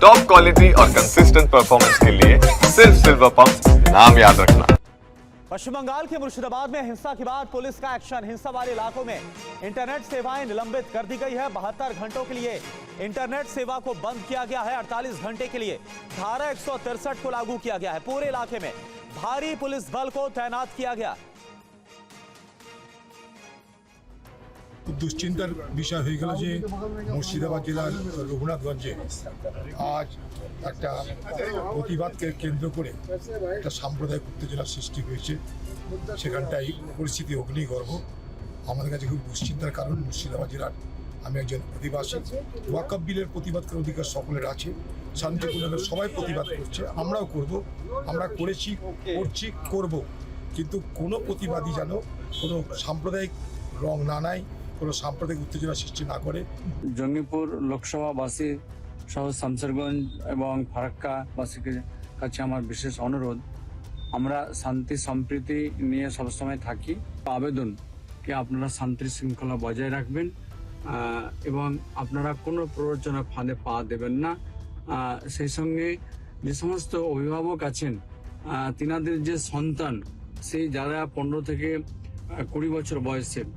Top quality और consistent performance के लिए सिर्फ सिल्वर पंप नाम याद रखना। पश्चिम बंगाल के मुर्शिदाबाद में हिंसा के बाद पुलिस का एक्शन। हिंसा वाले इलाकों में इंटरनेट सेवाएं निलंबित कर दी गई है। 72 घंटों के लिए इंटरनेट सेवा को बंद किया गया है। 48 घंटे के लिए धारा 163 को लागू किया गया है। पूरे इलाके में भारी पुलिस बल को तैनात किया गया। দুশ্চিন্তার বিষয় হয়ে গেল যে মুর্শিদাবাদ জেলার রঘুনাথগঞ্জে আজ একটা প্রতিবাদকে কেন্দ্র করে একটা সাম্প্রদায়িক উত্তেজনার সৃষ্টি হয়েছে। সেখানটাই পরিস্থিতি অগ্নিগর্ভ। আমাদের কাছে খুব দুশ্চিন্তার কারণ। মুর্শিদাবাদ জেলার আমি একজন অধিবাসী। ওয়াকফ বিলের প্রতিবাদ করার অধিকার সকলের আছে। শান্তিপূর্ণভাবে সবাই প্রতিবাদ করছে, আমরাও করব, আমরা করেছি, করছি, করব। কিন্তু কোনো প্রতিবাদী যেন কোনো সাম্প্রদায়িক রং না নেয়, কোনো সাম্প্রদায়িক উত্তেজনা সৃষ্টি না করে। জঙ্গিপুর লোকসভাবাসী সহ শামসেরগঞ্জ এবং ফারাক্কাবাসীর কাছে আমার বিশেষ অনুরোধ, আমরা শান্তি সম্প্রীতি নিয়ে সবসময় থাকি। আবেদন কি আপনারা শান্তি শৃঙ্খলা বজায় রাখবেন এবং আপনারা কোনো প্ররোচনা ফাঁদে পা দেবেন না। সেই সঙ্গে যে সমস্ত অভিভাবক আছেন তিনাদের যে সন্তান, সেই যারা 15 থেকে 20 বছর বয়সের